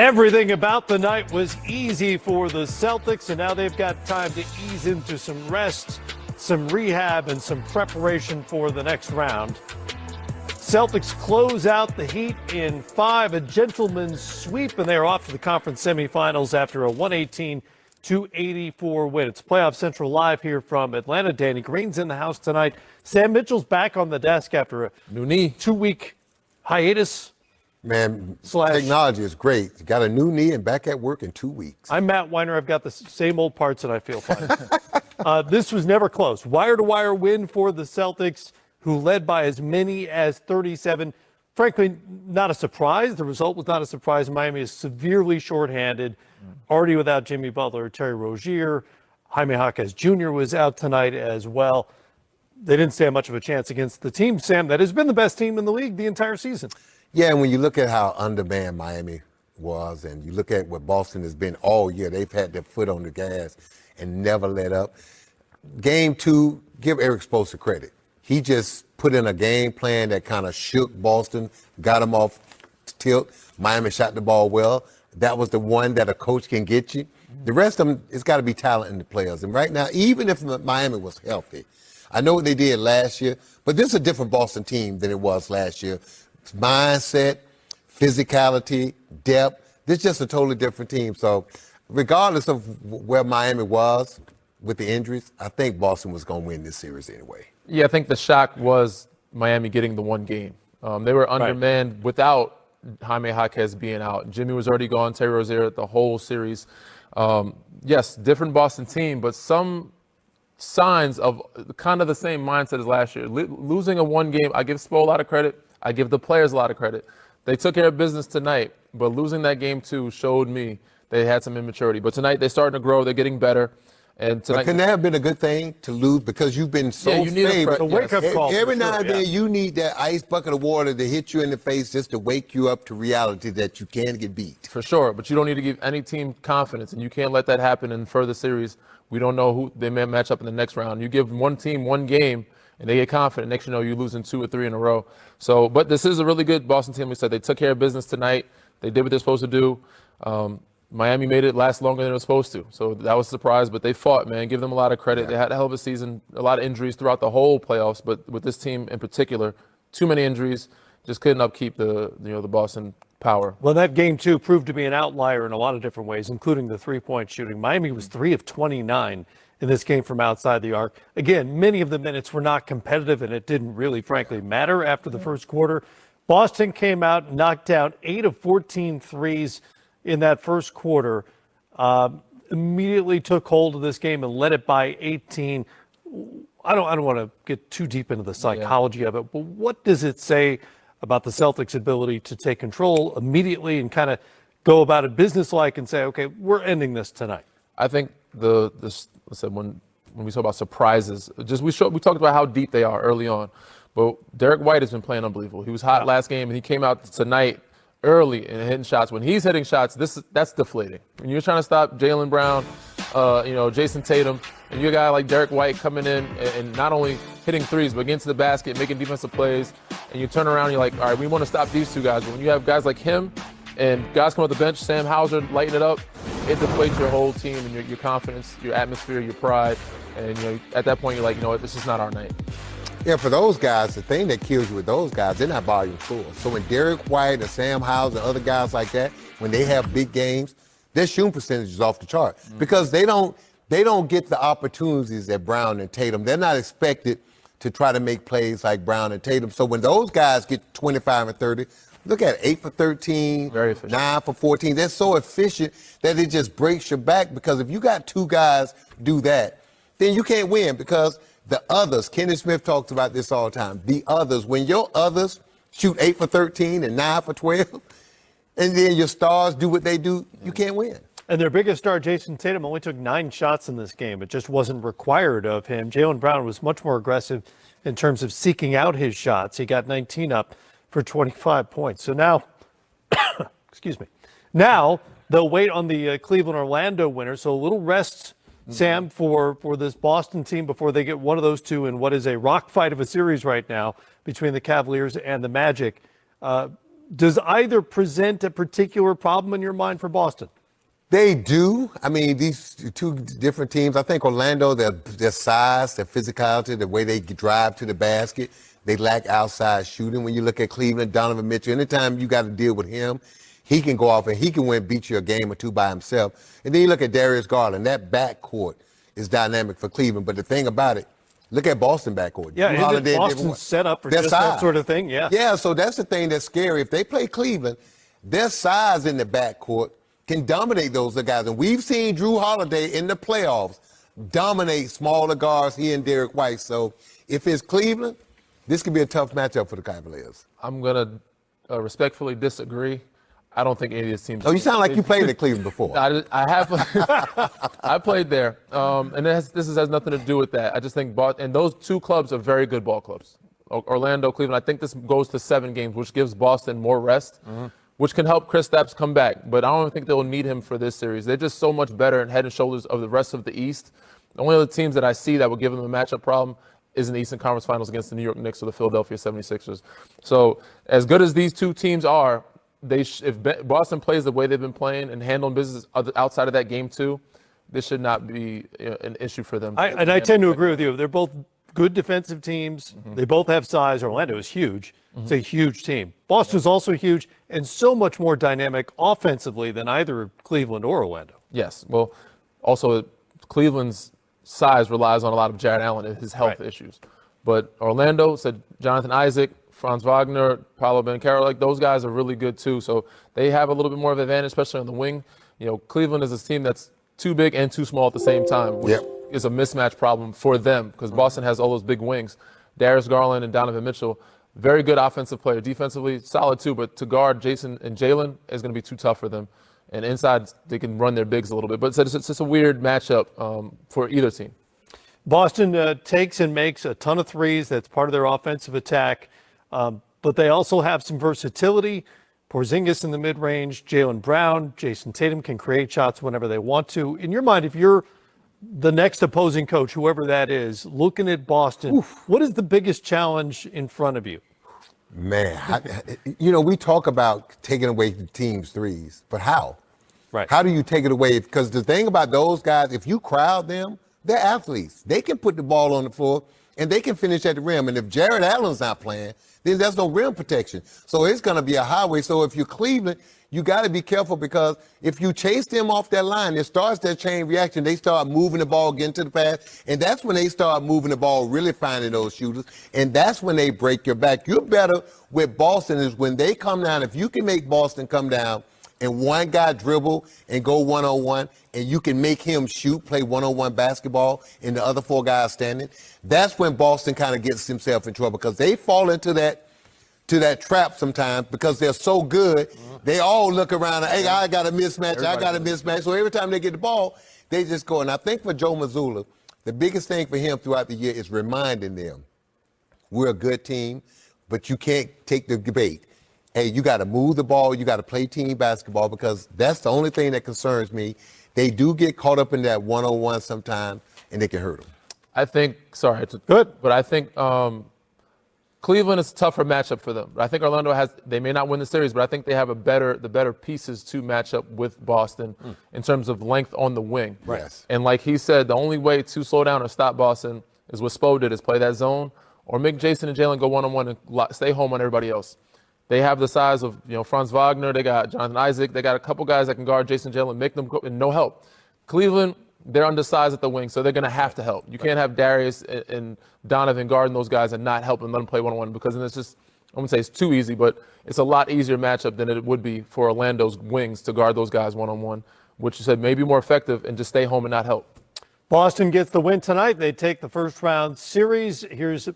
Everything about the night was easy for the Celtics, and now they've got time to ease into some rest, some rehab, and some preparation for the next round. Celtics close out the Heat in 5, a gentleman's sweep, and they are off to the conference semifinals after a 118-84 win. It's Playoff Central live here from Atlanta. Danny Green's in the house tonight. Sam Mitchell's back on the desk after a new knee, 2-week hiatus. Man, technology is great. You got a new knee and back at work in 2 weeks. I'm Matt Weiner. I've got the same old parts and I feel fine. This was never close. Wire-to-wire win for the Celtics, who led by as many as 37. Frankly, not a surprise. The result was not a surprise. Miami is severely shorthanded, already without Jimmy Butler, Terry Rozier. Jaime Jaquez Jr. was out tonight as well. They didn't stand much of a chance against the team, Sam, that has been the best team in the league the entire season. Yeah, and when you look at how undermanned Miami was, and you look at what Boston has been all year, they've had their foot on the gas and never let up. Game 2, give Eric Spoelstra credit. He just put in a game plan that kind of shook Boston, got him off tilt. Miami shot the ball well. That was the one that a coach can get you. The rest of them, it's got to be talent in the players. And right now, even if Miami was healthy, I know what they did last year, but this is a different Boston team than it was last year. Mindset, physicality, depth. This is just a totally different team. So regardless of where Miami was with the injuries, I think Boston was going to win this series anyway. Yeah, I think the shock was Miami getting the one game. They were undermanned without Jaime Jaquez being out. Jimmy was already gone, Terry Rozier the whole series. Yes, different Boston team, but some signs of kind of the same mindset as last year. Losing a one game, I give Spo a lot of credit. I give the players a lot of credit. They took care of business tonight, but losing that game 2 showed me they had some immaturity. But tonight they're starting to grow. They're getting better. And tonight, but couldn't that have been a good thing to lose because you've been so favored? A wake-up call. Every now and then you need that ice bucket of water to hit you in the face just to wake you up to reality that you can get beat. For sure, but you don't need to give any team confidence, and you can't let that happen in further series. We don't know who they may match up in the next round. You give one team one game, and they get confident. Next you know, you're losing 2 or 3 in a row. So, but this is a really good Boston team. We said they took care of business tonight. They did what they're supposed to do. Miami made it last longer than it was supposed to. So that was a surprise, but they fought, man. Give them a lot of credit. They had a hell of a season, a lot of injuries throughout the whole playoffs, but with this team in particular, too many injuries, just couldn't upkeep the Boston power. Well, that game 2 proved to be an outlier in a lot of different ways, including the three-point shooting. Miami was 3 of 29 in this game from outside the arc. Again, many of the minutes were not competitive, and it didn't really, frankly, matter after the first quarter. Boston came out and knocked down 8 of 14 threes in that first quarter, immediately took hold of this game and led it by 18. I don't want to get too deep into the psychology of it, but what does it say about the Celtics' ability to take control immediately and kind of go about it businesslike and say, okay, we're ending this tonight? I think when we talk about surprises, we talked about how deep they are early on, but Derek White has been playing unbelievable. He was hot last game, and he came out tonight early and hitting shots. When he's hitting shots, that's deflating. When you're trying to stop Jaylen Brown, Jason Tatum, and you're a guy like Derek White coming in and not only hitting threes, but getting to the basket, making defensive plays, and you turn around and you're like, all right, we want to stop these two guys. But when you have guys like him and guys come off the bench, Sam Hauser lighting it up, it deflates your whole team and your confidence, your atmosphere, your pride. And at that point, you're like, this is not our night. Yeah, for those guys, the thing that kills you with those guys, they're not volume full. So when Derek White and Sam Hauser and other guys like that, when they have big games, their shooting percentage is off the chart because they don't get the opportunities that Brown and Tatum. They're not expected to try to make plays like Brown and Tatum. So when those guys get 25 and 30, look at it, 8 for 13, 9 for 14. They're so efficient that it just breaks your back because if you got 2 guys do that, then you can't win because the others, Kenny Smith talks about this all the time, the others, when your others shoot 8 for 13 and 9 for 12, and then your stars do what they do, you can't win. And their biggest star, Jason Tatum, only took 9 shots in this game. It just wasn't required of him. Jaylen Brown was much more aggressive in terms of seeking out his shots. He got 19 up for 25 points. So now, now they'll wait on the Cleveland-Orlando winner. So a little rest, Sam, for this Boston team before they get one of those two in what is a rock fight of a series right now between the Cavaliers and the Magic. Does either present a particular problem in your mind for Boston? They do. I mean, these two different teams. I think Orlando, their size, their physicality, the way they drive to the basket, they lack outside shooting. When you look at Cleveland, Donovan Mitchell, anytime you got to deal with him, he can go off and he can beat you a game or two by himself. And then you look at Darius Garland. That backcourt is dynamic for Cleveland. But the thing about it, look at Boston backcourt. Yeah, isn't Boston set up for just that sort of thing? Yeah. Yeah, so that's the thing that's scary. If they play Cleveland, their size in the backcourt can dominate those guys. And we've seen Drew Holiday in the playoffs dominate smaller guards, he and Derek White. So if it's Cleveland, this could be a tough matchup for the Cavaliers. I'm going to respectfully disagree. I don't think any of these teams. Oh, you sound like you played at Cleveland before. I have. I played there, and this has nothing to do with that. I just think and those two clubs are very good ball clubs. Orlando, Cleveland. I think this goes to 7 games, which gives Boston more rest, which can help Kristaps come back. But I don't think they'll need him for this series. They're just so much better and head and shoulders of the rest of the East. The only other teams that I see that would give them a matchup problem is in the Eastern Conference Finals against the New York Knicks or the Philadelphia 76ers. So as good as these two teams are, if Boston plays the way they've been playing and handling business outside of that game 2, this should not be an issue for them. I tend to agree with you. They're both good defensive teams. They both have size. Orlando is huge. It's a huge team. Boston's also huge and so much more dynamic offensively than either Cleveland or Orlando. Yes. Well, also Cleveland's size relies on a lot of Jared Allen and his health issues. But Orlando said Jonathan Isaac, Franz Wagner, Paolo Banchero, like those guys are really good too. So they have a little bit more of an advantage, especially on the wing. You know, Cleveland is a team that's too big and too small at the same time, which is a mismatch problem for them because Boston has all those big wings. Darius Garland and Donovan Mitchell, very good offensive player. Defensively, solid too, but to guard Jason and Jalen is going to be too tough for them. And inside, they can run their bigs a little bit. But it's just a weird matchup for either team. Boston takes and makes a ton of threes. That's part of their offensive attack. But they also have some versatility. Porzingis in the mid-range, Jaylen Brown, Jason Tatum can create shots whenever they want to. In your mind, if you're the next opposing coach, whoever that is, looking at Boston, what is the biggest challenge in front of you? Man, we talk about taking away the team's threes, but how? Right. How do you take it away? Because the thing about those guys, if you crowd them, they're athletes. They can put the ball on the floor, and they can finish at the rim. And if Jared Allen's not playing, then there's no rim protection. So it's going to be a highway. So if you're Cleveland, you got to be careful because if you chase them off that line, it starts that chain reaction. They start moving the ball, getting to the pass, and that's when they start moving the ball, really finding those shooters, and that's when they break your back. You're better with Boston is when they come down. If you can make Boston come down and one guy dribble and go one-on-one, and you can make him shoot, play one-on-one basketball, and the other 4 guys standing, that's when Boston kind of gets himself in trouble because they fall into that trap sometimes because they're so good. They all look around and, hey, I got a mismatch, I got a mismatch. So every time they get the ball, they just go. And I think for Joe Mazzulla, the biggest thing for him throughout the year is reminding them, we're a good team, but you can't take the debate. Hey, you got to move the ball. You got to play team basketball because that's the only thing that concerns me. They do get caught up in that one-on-one sometimes, and they can hurt them. I think, but I think Cleveland is a tougher matchup for them. I think Orlando they may not win the series, but I think they have the better pieces to match up with Boston in terms of length on the wing. Right. Yes. And like he said, the only way to slow down or stop Boston is what Spo did, is play that zone or make Jason and Jalen go one-on-one and stay home on everybody else. They have the size of, Franz Wagner. They got Jonathan Isaac. They got a couple guys that can guard Jason Jalen, make them go, and no help. Cleveland, they're undersized at the wing, so they're going to have to help. You can't have Darius and Donovan guarding those guys and not help and let them play one-on-one because then it's just, I wouldn't say it's too easy, but it's a lot easier matchup than it would be for Orlando's wings to guard those guys one-on-one, which you said may be more effective and just stay home and not help. Boston gets the win tonight. They take the first round series. Here's